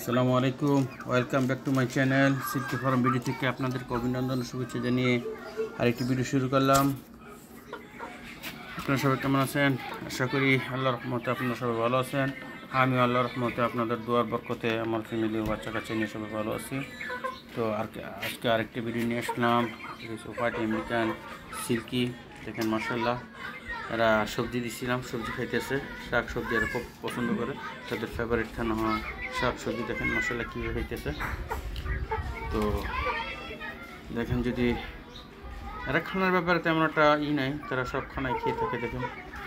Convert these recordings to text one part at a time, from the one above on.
আসসালামু আলাইকুম, welcome back to my channel silky farm video থেকে আপনাদেরকে অভিনন্দন ও শুভেচ্ছা জানিয়ে আরেকটি ভিডিও শুরু করলাম। আপনারা সবাই কেমন আছেন? আশা করি আল্লাহর রহমতে আপনারা সবাই ভালো আছেন। আমি আল্লাহর রহমতে আপনাদের দোয়ার বরকতে আমার ফ্যামিলি ও বাচ্চা কাচ্চা নিয়ে সবাই ভালো আছি। তো আজকে আরেকটি ভিডিও নিয়ে আসলাম। হোয়াইট আমেরিকান সিল্কি, দেখেন মাশাআল্লাহ। এরা সবজি দিছিলাম, সবজি খাইতেছে, শাক সবজি এরা খুব পছন্দ করে, তাদের ফেভারিট খানা হয় শাক সবজি। দেখেন মশলা কীভাবে খাইতেছে। তো দেখেন, যদি এরা খানার ব্যাপারে তেমন একটা নাই, তারা সব খানায় খেয়ে থাকে। দেখেন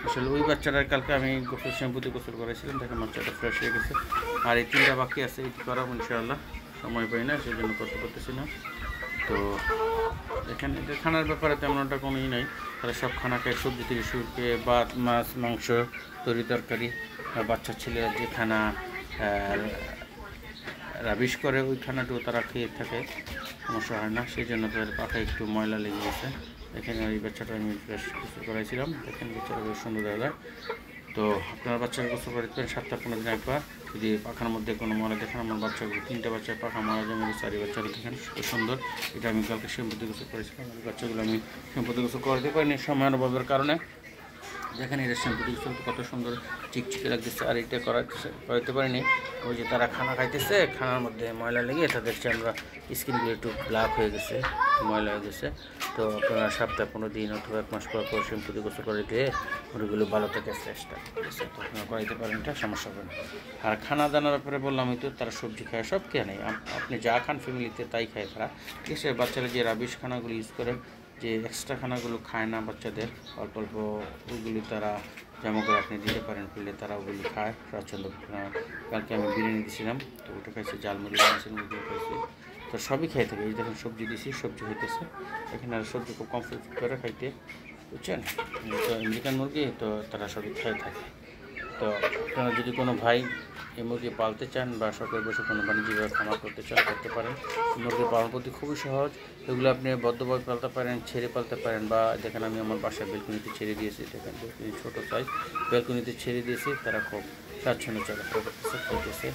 আসলে ওই বাচ্চাটার কালকে আমি শ্যাম্পুতে গোসল করেছিলাম, দেখেন বাচ্চাটা ফ্রেশ হয়ে গেছে। আর এই তিনটা বাকি আছে, এটি করাবো ইনশাআল্লাহ, সময় পাই না সেই জন্য করতে পারতেছি না। তো দেখেন এদের খানার ব্যাপারে তেমন একটা কোনোই নাই, তারা সব খানা খায়, সবজি থেকে শুরু করে ভাত, মাছ, মাংস, তরি তরকারি। বাচ্চা ছেলেরা যে খানা রাবিশ করে ওই খানাটাও তারা খেয়ে থাকে, সমস্যা হয় না। সেই জন্য তাদের পাখায় একটু ময়লা লেগে গেছে। এখানে ওই বাচ্চাটা আমি ফ্রেশ গোসল করাইছিলাম, দেখেন বাচ্চাটা বেশ সুন্দর দাদা। তো আপনার বাচ্চাকে গোসল করে দেবেন 7-15 দিন একবার। যদি পাখার মধ্যে কোনো ময়লা দেখেন, আমার বাচ্চাগুলো 3টে বাচ্চার পাখা ময়লা জমে গেছে, আর এই বাচ্চাগুলো দেখেন সুন্দর। এটা আমি কালকে শ্যাম্পুতে গোসল করেছিলাম, এই বাচ্চাগুলো আমি শ্যাম্পুতে গোসল করতে পারিনি সময়ের অভাবের কারণে। দেখেন এটা শ্যাম্পুতে গোসল কত সুন্দর চিকচিকে লাগতেছে। আর এটা করাইতে পারিনি, ওই যে তারা খানা খাইতেছে, খানার মধ্যে ময়লা লেগে তাদের আমরা স্কিনগুলো একটু ব্ল্যাক হয়ে গেছে, ময়লা হয়ে গেছে। তো আপনারা 7-15 দিন অথবা 1 মাস পর পর শ্যাম্পুতে গোসল করে দিয়ে ওগুলো ভালো থাকে, ফ্রেশটা। ঠিক আছে, তো আপনারা করাইতে পারেন, এটা সমস্যা হবে না। আর খানা দানার ব্যাপারে বললাম, তো তারা সবজি খায়, সব খেয়ে নেই, আপনি যা খান ফ্যামিলিতে তাই খায় তারা। ঠিক আছে, বাচ্চারা যে রাবিশ খানাগুলো ইউজ করে, যে এক্সট্রা খানাগুলো খায় না বাচ্চাদের, অল্প অল্প ওইগুলি তারা যেমন করে আপনি দিতে পারেন ফেলে, তারা ওগুলি খায় স্বাচ্ছন্দ্য। কালকে আমি বিরিয়ানি দিয়েছিলাম, তো ওটা খাইছে, জালমুড়ি বানিয়েছিলাম, ওগুলো খাইছে। তো সবই খেয়ে থাকে। এই দেখুন সবজি দিয়েছি, সবজি হইতেছে এখানে। আর সবজি খুব কমপ্লিট করে খাইতে, বুঝছেন। তো আমেরিকান মুরগি, তো তারা সবই খেয়ে থাকে। তো আপনারা যদি কোনো ভাই এই মুরগি পালতে চান বা শখের বসে কোনো বাণিজ্যিকভাবে খামার করতে চান, করতে পারেন। মুরগি পালন করতে খুবই সহজ। এগুলো আপনি বদ্ধভাবে পালতে পারেন, ছেড়ে পালতে পারেন, বা দেখেন আমি আমার বাসায় বেলকুনিতে ছেড়ে দিয়েছি। দেখেন বেলকুনি ছোটো সাইজ, বেলকুনিতে ছেড়ে দিয়েছি, তারা খুব স্বাচ্ছন্দ্য চলাফেরা করতেছে, খাইতেছে।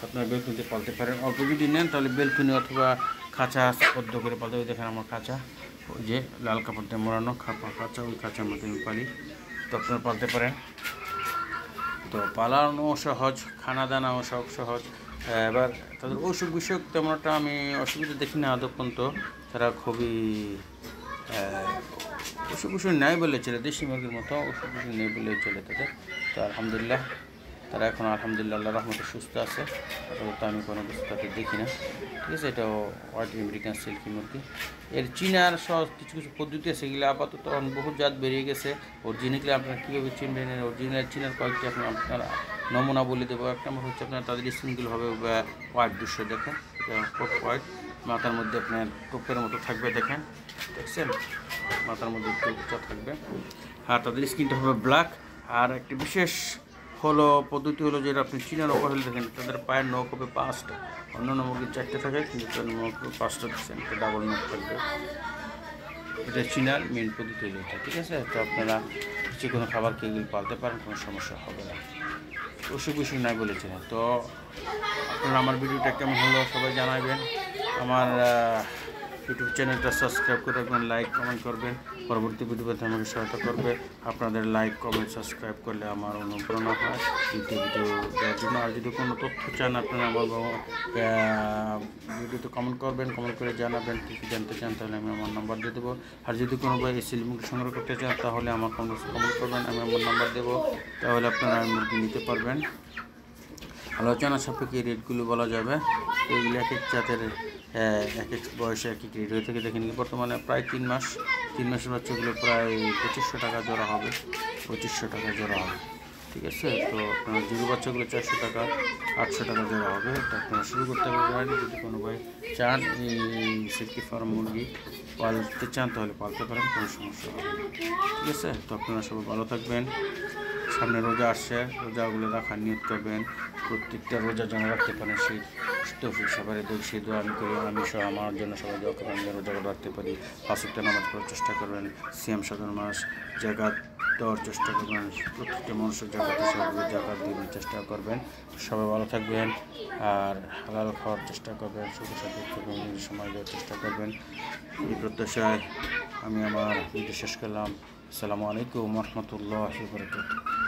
আপনারা বেলকুনিতে পালতে পারেন। অল্প যদি নেন তাহলে বেলকুনি অথবা খাঁচা বদ্ধ করে পালতে হবে। দেখেন আমার খাঁচা, ওই যে লাল কাপড় দিয়ে মোড়ানো খাঁচা, ওই খাঁচার মধ্যে আমি পালি। তো আপনারা পালতে পারেন। তো পালানো সহজ, খানা দানাও সব সহজ। এবার তাদের অসুখ বিসুখ তেমন একটা আমি অসুবিধা দেখি না আদৌ পর্যন্ত। তারা খুবই অসুখ বিসুখ নেই বলে চলে, দেশি মুরগির মতো অসুখ বিসুখ নেই বলে চলে তাদের। তো আলহামদুলিল্লাহ, তারা এখন আলহামদুলিল্লাহ আল্লাহর রহমতে সুস্থ আছে। আপাতত আমি কোনো কিছু তাকে দেখি না। ঠিক আছে, এটাও হোয়াইট আমেরিকান সিল্কি মুরগি। এর চিনার সহজ কিছু কিছু পদ্ধতি আছে, সেগুলো আপাতত বহু জাত বেরিয়ে গেছে। অরিজিনালি আপনারা কীভাবে চিনবেন, অরিজিনাল চিনার কয়েকটি আপনারা নমুনা বলে দেবো। এক নম্বর হচ্ছে আপনার তাদের স্কিনগুলো হবে হোয়াইট, দৃশ্য দেখেন, এটা খুব হোয়াইট। মাথার মধ্যে আপনার টোপের মতো থাকবে, দেখেন, দেখছেন, মাথার মধ্যে টোপটা থাকবে। আর তাদের স্কিনটা হবে ব্ল্যাক। আর একটি বিশেষ পদ্ধতি হলো, যেটা আপনি চিনার ওপর হলে দেখেন তাদের পায়ের নখ হবে 5টা। অন্যান্য মুরগির 4টে থাকে, কিন্তু তাদের নখ 5টা দিচ্ছেন, একটা ডাবল নখ থাকবে। এটা চিনার মেন পদ্ধতি হলো এটা। ঠিক আছে, তো আপনারা যে কোনো খাবার খেয়ে এগুলো পালতে পারেন, কোনো সমস্যা হবে না, অসুখ বিসুখ নাই বলেছেন। তো আপনারা আমার ভিডিওটা কেমন হলো সবাই জানাবেন। আমার ইউটিউব চ্যানেলটা সাবস্ক্রাইব করে রাখবেন, লাইক কমেন্ট করবেন, পরবর্তী ভিডিওতে আমাকে সহায়তা করবে। আপনাদের লাইক কমেন্ট সাবস্ক্রাইব করলে আমার অনুপ্রেরণা হয় দ্বিতীয় ভিডিও দেওয়ার জন্য। আর যদি কোনো তথ্য চান, আপনারা আমার ভিডিওতে কমেন্ট করবেন, কমেন্ট করে জানাবেন কী কী জানতে চান, তাহলে আমি আমার নাম্বার দিয়ে দেবো। আর যদি কোনো ভাই এই মুরগি সংগ্রহ করতে চান, তাহলে আমার কমেন্ট করবেন, আমি আমার নাম্বার দেবো, তাহলে আপনারা মুরগি নিতে পারবেন। আলোচনা সাপেক্ষে রেটগুলো বলা যাবে। এগুলি এক এক জাতের এক এক বয়সে এক এক রেট হয়ে থাকে। দেখেন বর্তমানে প্রায় 3 মাসের বাচ্চাগুলো প্রায় 2500 টাকা জোড়া হবে, 2500 টাকা জোড়া হবে। ঠিক আছে, তো আপনার জিরো বাচ্চাগুলো 400 টাকা, 800 টাকা জোড়া হবে। তো আপনারা শুরু করতে পারেন। যদি কোনো ভাই চান এই সিল্কি ফার্ম মুরগি পালতে চান, তাহলে পালতে পারেন, কোনো সমস্যা হবে না। ঠিক আছে, তো আপনারা সবাই ভালো থাকবেন, সামনে রোজা আসছে, রোজাগুলো রাখার নিয়ত করবেন, প্রত্যেকটা রোজা যেন রাখতে পারেন সেই তৌফিক সবারই দেখ, সেই দোয়া আমি করি। আমি সহ আমার জন্য সবাই দোয়া করবেন, আমি রোজাগুলো রাখতে পারি। 5 ওয়াক্ত নামাজ পড়ার চেষ্টা করবেন, সিয়াম সাধন মাস, জাকাত দেওয়ার চেষ্টা করবেন, প্রত্যেকটা মানুষের জাকাত হিসাবে জাকাত দেওয়ার চেষ্টা করবেন। সবাই ভালো থাকবেন আর হালাল খাওয়ার চেষ্টা করবেন, সুখে সাথে সময় দেওয়ার চেষ্টা করবেন। এই প্রত্যাশায় আমি আমার ভিডিও শেষ করলাম। আসসালামু আলাইকুম ওয়া রাহমাতুল্লাহি ওয়া বারাকাতুহু।